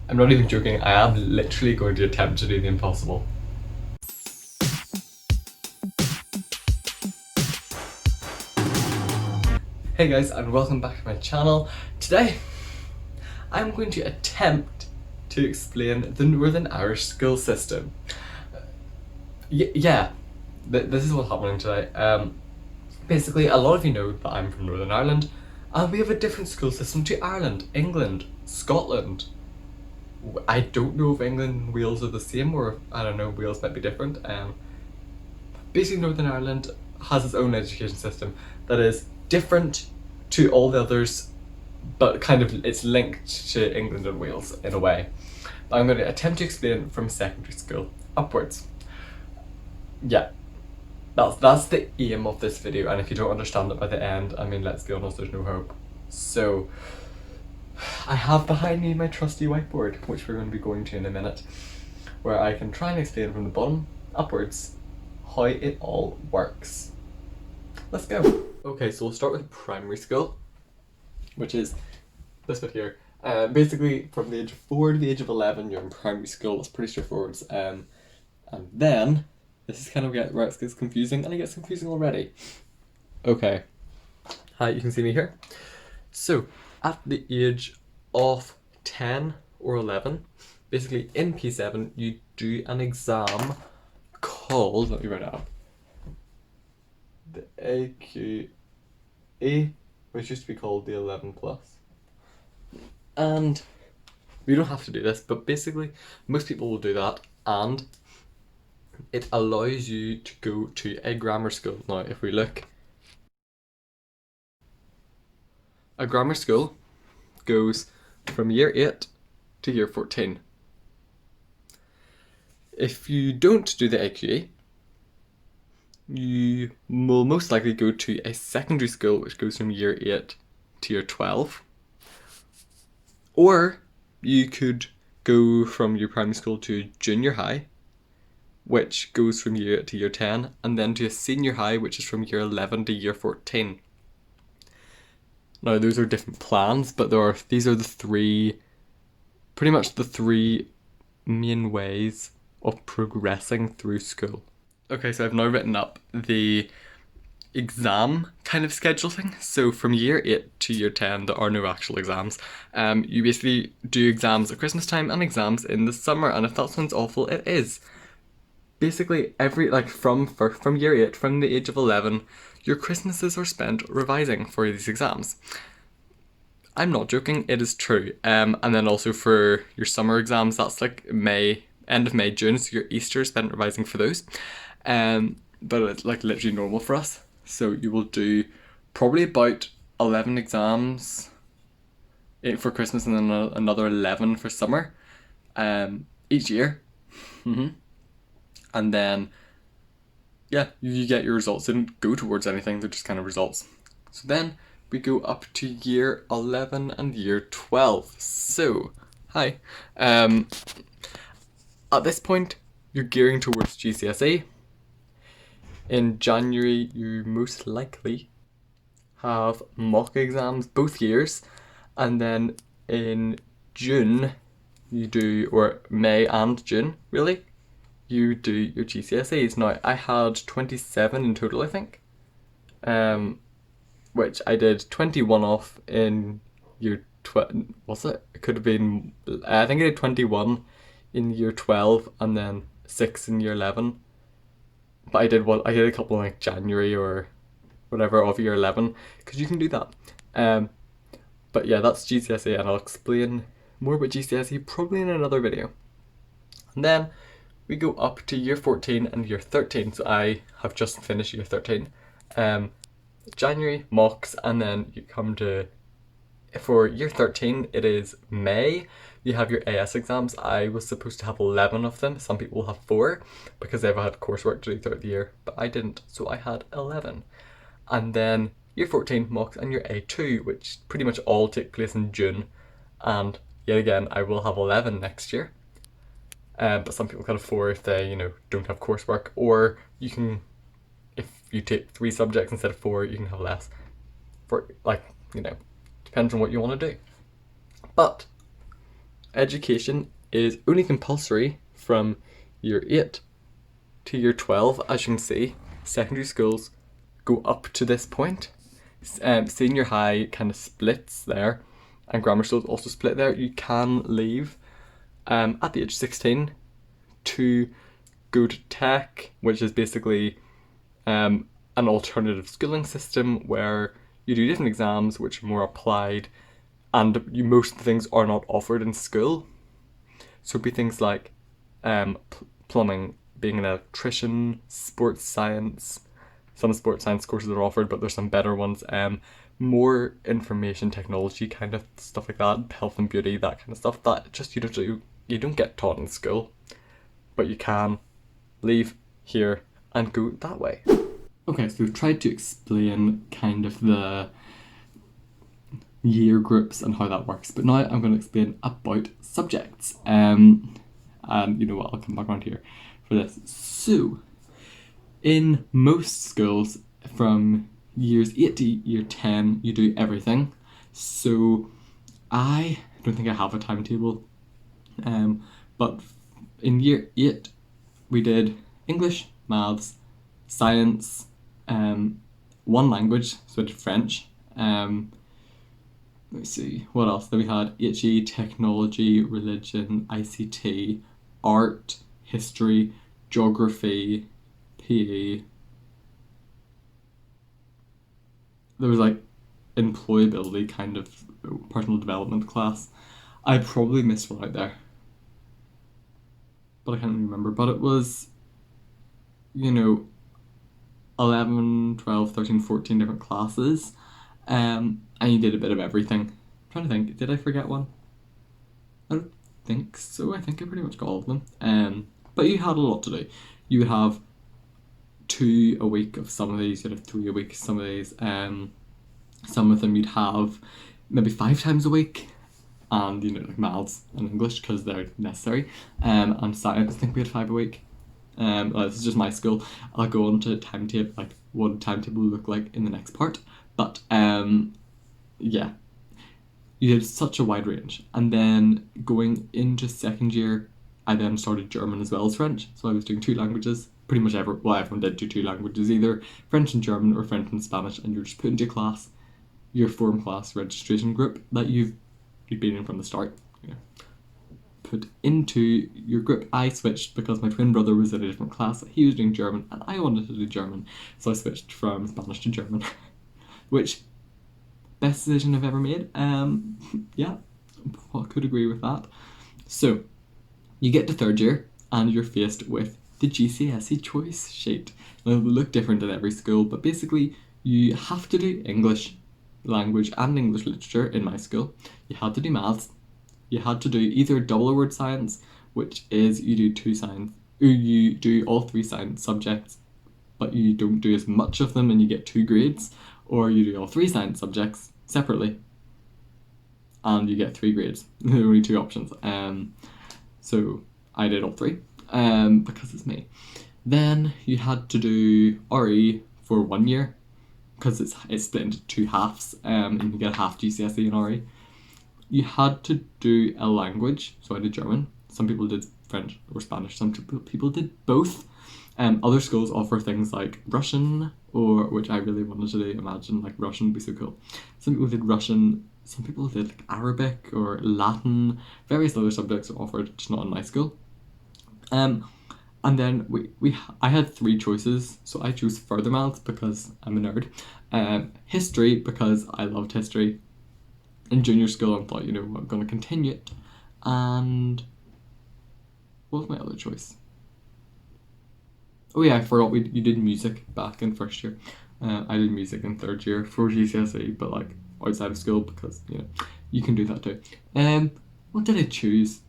I'm not even joking, I am literally going to attempt to do the impossible. Hey guys, and welcome back to my channel. Today, I'm going to attempt to explain the Northern Irish school system. This is what's happening today. Basically, a lot of you know that I'm from Northern Ireland, and we have a different school system to Ireland, England, Scotland. I don't know if England and Wales are the same, or I don't know, Wales might be different. Basically, Northern Ireland has its own education system that is different to all the others, but kind of it's linked to England and Wales in a way. But I'm going to attempt to explain from secondary school upwards. Yeah, that's the aim of this video, and if you don't understand it by the end, I mean, let's be honest, there's no hope. So, I have behind me my trusty whiteboard, which we're going to be going to in a minute, where I can try and explain from the bottom upwards how it all works. Let's go. Okay, so we'll start with primary school, which is this bit here. Basically, from the age of 4 to the age of 11, you're in primary school. It's pretty straightforward. And then, this is kind of where it gets confusing, and it gets confusing already. Okay. Hi, you can see me here. So, at the age of 10 or 11, basically in P7, you do an exam called, let me write it up, the AQE, which used to be called the 11 plus. And we don't have to do this, but basically most people will do that, and it allows you to go to a grammar school. Now if we look, a grammar school goes from year 8 to year 14. If you don't do the AQE, you will most likely go to a secondary school which goes from year 8 to year 12. Or you could go from your primary school to junior high, which goes from year 8 to year 10, and then to a senior high, which is from year 11 to year 14. Now those are different plans, but these are pretty much the three main ways of progressing through school. Okay, so I've now written up the exam kind of schedule thing. So from year 8 to year 10, there are no actual exams. You basically do exams at Christmas time and exams in the summer, and if that sounds awful, it is. Basically, from year 8, from the age of 11, your Christmases are spent revising for these exams. I'm not joking, it is true. And then also for your summer exams, that's like end of May, June, so your Easter is spent revising for those. But it's like literally normal for us. So you will do probably about 11 exams for Christmas, and then another 11 for summer each year. And then, yeah, you get your results. They don't go towards anything, they're just kind of results. So then we go up to year 11 and year 12. So, hi. At this point, you're gearing towards GCSE. In January, you most likely have mock exams both years, and then in June, you do, or May and June, really, you do your GCSEs. Now, I had 27 in total, I think, which I did 21 off in year 12, was it? It could have been, I think I did 21 in year 12, and then 6 in year 11. But I did a couple in like January or whatever of year 11, because you can do that. But yeah, that's GCSE, and I'll explain more about GCSE probably in another video. And then we go up to year 14 and year 13. So I have just finished year 13. January, mocks, and then you come to, for year 13, it is May. You have your AS exams. I was supposed to have 11 of them. Some people will have 4 because they've had coursework to do throughout the year, but I didn't, so I had 11. And then year 14 mocks and your A2, which pretty much all take place in June. And yet again, I will have 11 next year. But some people can have 4 if they, don't have coursework, or you can, if you take 3 subjects instead of 4, you can have less. For depends on what you want to do. But education is only compulsory from year 8 to year 12. As you can see, secondary schools go up to this point. Senior high kind of splits there, and grammar schools also split there. You can leave at the age of 16 to go to tech, which is basically an alternative schooling system where you do different exams which are more applied, and most of the things are not offered in school. So it'd be things like plumbing, being an electrician, sports science. Some sports science courses are offered, but there's some better ones. More information technology kind of stuff like that, health and beauty, that kind of stuff. That just you don't get taught in school, but you can leave here and go that way. Okay, so we've tried to explain kind of the year groups and how that works, but now I'm going to explain about subjects. And you know what, I'll come back around here for this. So, in most schools, from years 8 to year 10, you do everything. So, I don't think I have a timetable, but in year 8, we did English, maths, science, one language, so I did French. Let me see, what else? Then we had HE, technology, religion, ICT, art, history, geography, PE. There was like employability, kind of personal development class. I probably missed one out there, but I can't remember. But it was, 11, 12, 13, 14 different classes. And you did a bit of everything. I'm trying to think, did I forget one? I don't think so. I think I pretty much got all of them. But you had a lot to do. You would have 2 a week of some of these, you'd have 3 a week of some of these. Some of them you'd have maybe 5 times a week. And, like maths and English, because they're necessary. And science, I think we had 5 a week. This is just my school. I'll go on to timetable, like what timetable will look like in the next part. But yeah, you did such a wide range. And then going into second year, I then started German as well as French. So I was doing 2 languages. Pretty much everyone did do 2 languages, either French and German or French and Spanish, and you're just put into class, your form class registration group that you've been in from the start. Put into your group. I switched because my twin brother was in a different class. He was doing German and I wanted to do German, so I switched from Spanish to German. Which, best decision I've ever made. Yeah, I could agree with that. So, you get to third year and you're faced with the Gcse choice sheet. Now, it will look different in every school, but basically you have to do English language and English literature in my school. You had to do maths. You had to do either double award science, which is you do 2 science, or you do all 3 science subjects, but you don't do as much of them and you get 2 grades, or you do all 3 science subjects separately and you get 3 grades. There are only 2 options. So I did all 3 because it's me. Then you had to do RE for 1 year because it's split into 2 halves, and you get half GCSE and RE. You had to do a language, so I did German. Some people did French or Spanish. Some people did both. Other schools offer things like Russian, or which I really wanted to do. Imagine like Russian would be so cool. Some people did Russian. Some people did like Arabic or Latin. Various other subjects are offered, just not in my school. And then I had 3 choices, so I chose further maths because I'm a nerd. History because I loved history. In junior school, I thought, I'm going to continue it. And what was my other choice? Oh yeah, I forgot you did music back in first year. I did music in third year for GCSE, but like outside of school because, you can do that too. What did I choose?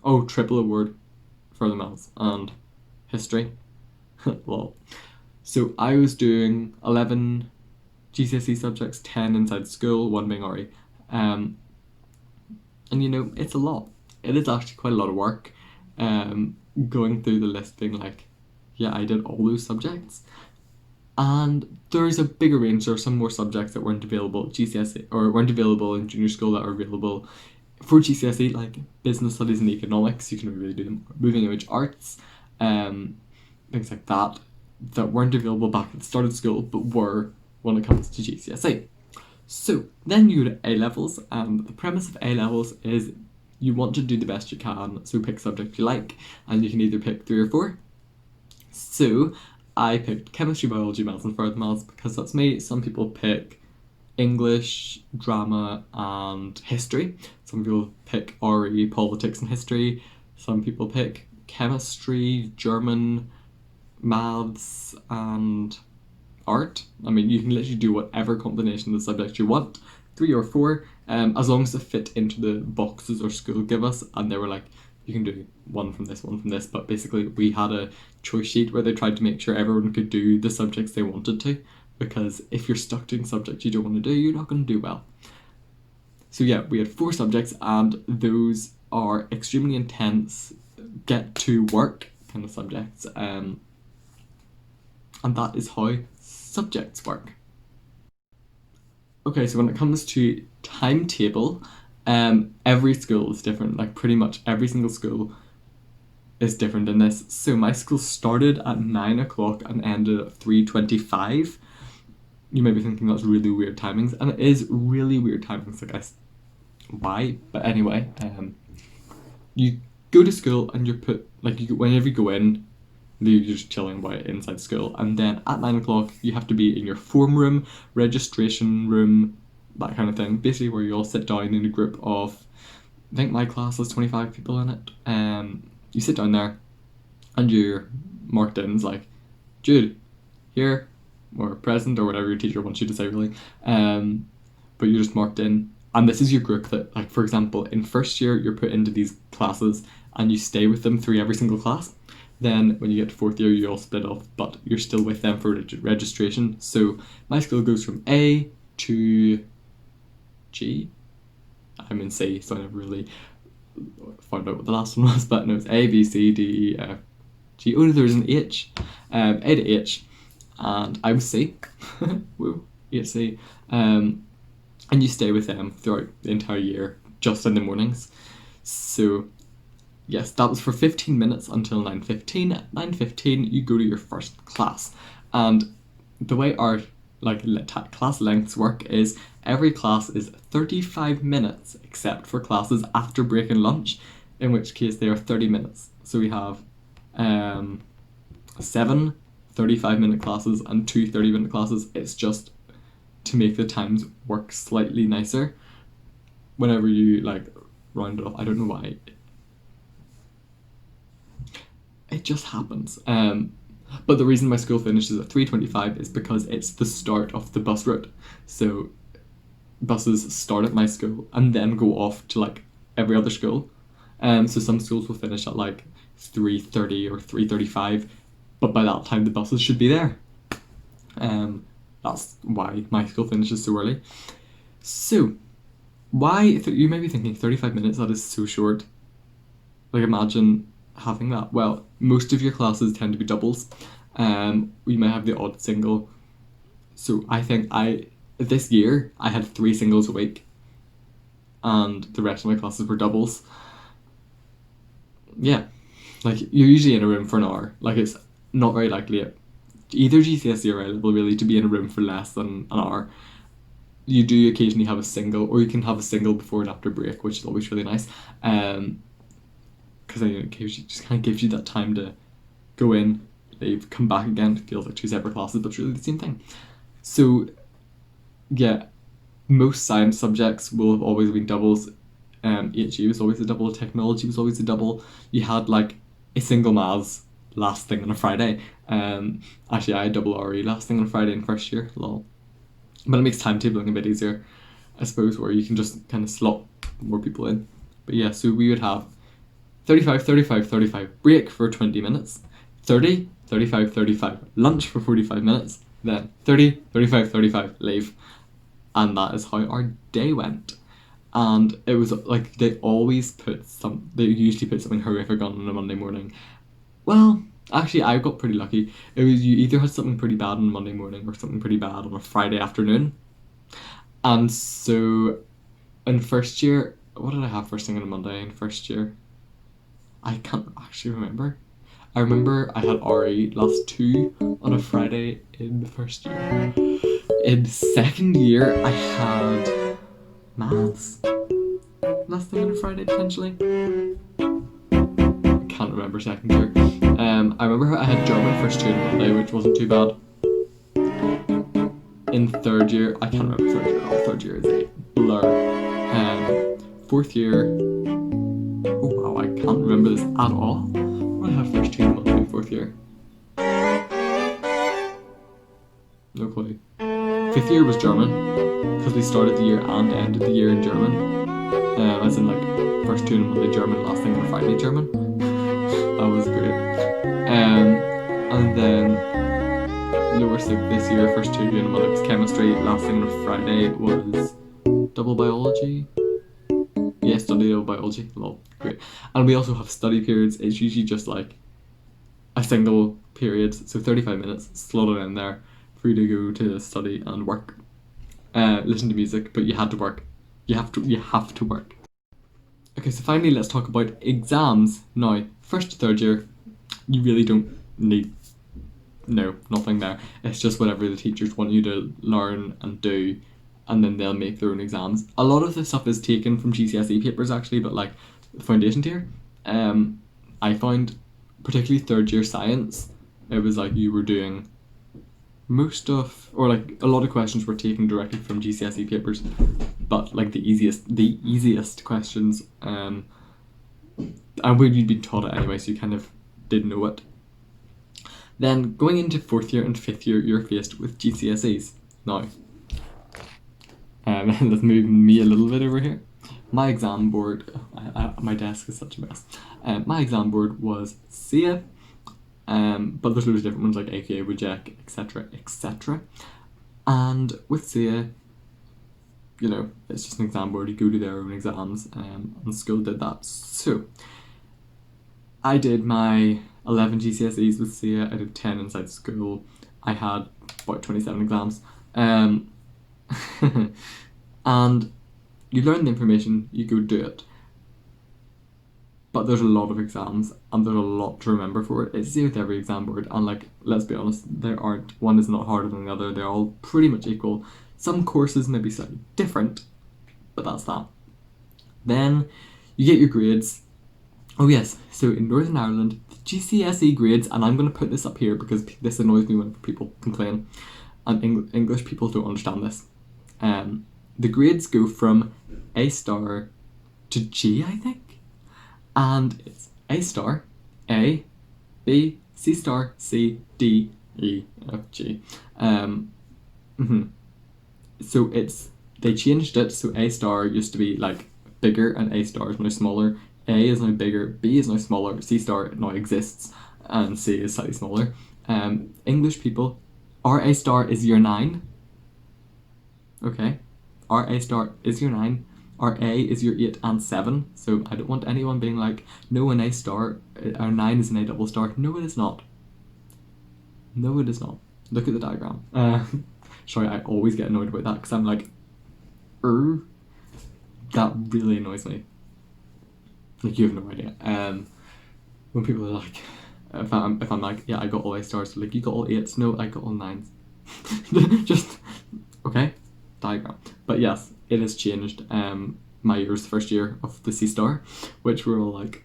Oh, triple award for the maths and history. Lol. So I was doing 11 GCSE subjects, 10 inside school, 1 being RE. And it's a lot. It is actually quite a lot of work. Going through the list being like, yeah, I did all those subjects. And there's a bigger range. There are some more subjects that weren't available at GCSE or weren't available in junior school that are available for GCSE, like business studies and economics, you can really do them. Moving image arts, things like that weren't available back at the start of school, but were when it comes to GCSE. So then you go to A levels, and the premise of A levels is you want to do the best you can, so pick subject you like, and you can either pick 3 or 4. So I picked chemistry, biology, maths, and further maths because that's me. Some people pick English, drama, and history. Some people pick RE, politics, and history. Some people pick chemistry, German, maths, and art. I mean, you can literally do whatever combination of the subjects you want, 3 or 4, as long as they fit into the boxes our school give us. And they were like, you can do one from this, but basically we had a choice sheet where they tried to make sure everyone could do the subjects they wanted to, because if you're stuck doing subjects you don't want to do, you're not going to do well. So yeah, we had 4 subjects, and those are extremely intense, get to work kind of subjects, and that is how subjects work. Okay, so when it comes to timetable, every school is different. Like pretty much every single school is different in this. So my school started at 9 o'clock and ended at 3:25. You may be thinking that's really weird timings, and it is really weird timings, I guess. Why? But anyway, you go to school and you're put, like, whenever you go in, you're just chilling by inside school, and then at 9 o'clock you have to be in your form room, registration room, that kind of thing, basically where you all sit down in a group of, I think my class has 25 people in it. You sit down there and you're marked in as like, Jude, here, or present, or whatever your teacher wants you to say really, but you're just marked in, and this is your group that, like, for example, in first year you're put into these classes and you stay with them through every single class. Then when you get to 4th year you all split off, but you're still with them for registration. So my school goes from A to G. I'm in C, so I never really found out what the last one was, but no, it's A, B, C, D, E, F, G. Oh no, there's an H. A to H, and I was C. Woo, C. And you stay with them throughout the entire year, just in the mornings. So yes, that was for 15 minutes until 9:15. At 9:15, you go to your first class. And the way our class lengths work is every class is 35 minutes, except for classes after break and lunch, in which case they are 30 minutes. So we have 7 35-minute classes and 2 30-minute classes. It's just to make the times work slightly nicer whenever you round it off. I don't know why. It just happens. But the reason my school finishes at 3:25 is because it's the start of the bus route. So buses start at my school and then go off to every other school. So some schools will finish at 3:30 or 3:35, but by that time the buses should be there. That's why my school finishes so early. So why, you may be thinking 35 minutes, that is so short. Imagine having that. Well, most of your classes tend to be doubles. We might have the odd single. So I think this year I had 3 singles a week, and the rest of my classes were doubles. Yeah, you're usually in a room for an hour. It's not very likely at either GCSE or A level really to be in a room for less than an hour. You do occasionally have a single, or you can have a single before and after break, which is always really nice. Because it just kind of gives you that time to go in, leave, come back again. It feels like 2 separate classes, but it's really the same thing. So yeah, most science subjects will have always been doubles. HE was always a double, technology was always a double. You had a single maths last thing on a Friday. Actually I had double RE last thing on a Friday in first year, lol. But it makes timetabling a bit easier, I suppose, where you can just kind of slot more people in. But yeah, so we would have 35, 35, 35, break for 20 minutes, 30, 35, 35, lunch for 45 minutes, then 30, 35, 35, leave. And that is how our day went. And it was they usually put something horrific on a Monday morning. Well, actually I got pretty lucky. It was, you either had something pretty bad on Monday morning or something pretty bad on a Friday afternoon. And so in first year, what did I have first thing on a Monday in first year? I can't actually remember. I remember I had RE last 2 on a Friday in the first year. In second year, I had maths last thing on a Friday potentially. I can't remember second year. I remember I had German first year on a Monday, which wasn't too bad. In third year, I can't remember third year at all. Third year is a blur. Fourth year, oh wow, I can't remember this at all. What did I have first year Monday in fourth year? No clue. Fifth year was German, because we started the year and ended the year in German. As in like first tune on Monday German, last thing on Friday German. That was great. And then lower sixth this year, first 2 on Monday was chemistry, last thing on Friday was double biology. Yeah, study double biology. Lol, great. And we also have study periods. It's usually just like a single period, so 35 minutes, slot it in there for you to go to study and work. Listen to music, but you had to work. You have to work. Okay, so finally let's talk about exams. Now, first to third year, you really don't need nothing there. It's just whatever the teachers want you to learn and do, and then they'll make their own exams. A lot of this stuff is taken from GCSE papers actually, but like foundation tier, I found particularly third year science, it was like you were doing most of, or like a lot of questions were taken directly from GCSE papers, but like the easiest questions, and when you'd been taught it anyway, so you kind of did know it. Then going into fourth year and fifth year, you're faced with GCSEs. Now, let's move me a little bit over here. My exam board, my desk is such a mess. My exam board was CA, but there's loads of different ones like AKA, WJEC, etc., etc. And with CA, you know, it's just an exam board, you go to their own exams, and school did that. So, I did my 11 GCSEs with CA, I did 10 inside school, I had about 27 exams, and you learn the information, you go do it. But there's a lot of exams, and there's a lot to remember for it. It's the same with every exam board, and like, let's be honest, one is not harder than the other, they're all pretty much equal. Some courses may be slightly different, but that's that. Then, you get your grades. Oh yes, so in Northern Ireland, the GCSE grades, and I'm going to put this up here because this annoys me when people complain, and English people don't understand this. The grades go from A star to G, I think, and it's A star, A, B, C star, C, D, E, F, G. So they changed it, so A star used to be like bigger and A star is now smaller. A is now bigger, B is now smaller, C star now exists, and C is slightly smaller. English people, our A star is year 9. Okay, our A star is year 9. Our A is year 8 and 7. So I don't want anyone being like, no, an A star, our 9 is an A double star. No, it is not. No, it is not. Look at the diagram. Sorry, I always get annoyed about that because I'm like, that really annoys me. Like, you have no idea. When people are like, if I'm like, yeah, I got all A stars, like, you got all 8s. No, I got all 9s. Just, okay, diagram. But yes, it has changed. My year was the first year of the C star, which we're all like,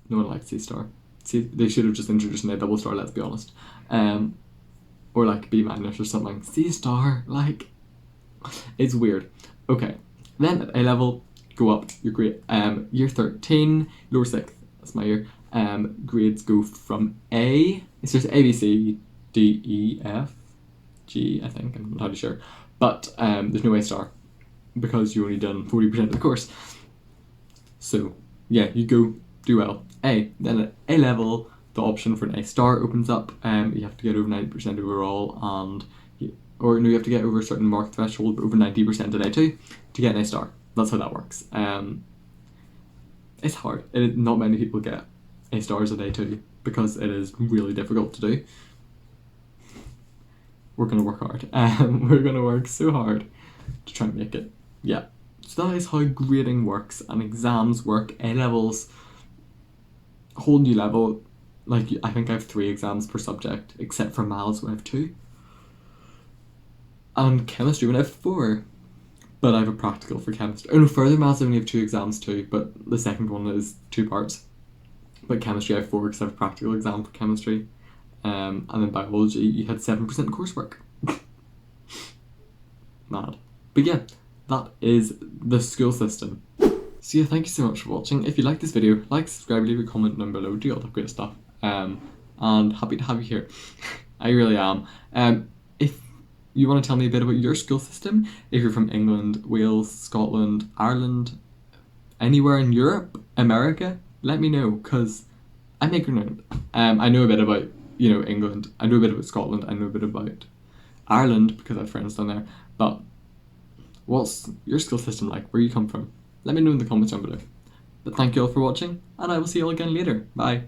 no one likes C star. See, they should have just introduced an A double star, let's be honest. Or like B minus or something. C star, like, it's weird. Okay, then at A level, go up, you're great. Year 13, lower 6th, that's my year. Grades go from A, it's just A, B, C, D, E, F, G, I think, I'm not entirely sure. But there's no A star, because you only done 40% of the course. So, yeah, you go do well. A, then at A level, the option for an A star opens up. You have to get over 90% overall, and you have to get over a certain mark threshold, over 90% at A2 to get an A star. That's how that works. It's hard. Not many people get A stars at A2 because it is really difficult to do. We're gonna work hard. We're gonna work so hard. to try and make it. Yeah. So that is how grading works and exams work. A-levels, whole new level. Like, I think I have 3 exams per subject, except for maths when I have 2. And chemistry when I have 4. But I have a practical for chemistry. Oh no, further maths I only have 2 exams too, but the second one is 2 parts. But chemistry I have 4 because I have a practical exam for chemistry. And then biology, you had 7% coursework. Mad. But yeah, that is the school system. So yeah, thank you so much for watching. If you like this video, like, subscribe, leave a comment down below, do all that great stuff. And happy to have you here. I really am. If you want to tell me a bit about your school system, if you're from England, Wales, Scotland, Ireland, anywhere in Europe, America, let me know, because I'm ignorant. I know a bit about, England, I know a bit about Scotland, I know a bit about Ireland, because I have friends down there, but what's your school system like, where you come from? Let me know in the comments down below. But thank you all for watching, and I will see you all again later. Bye.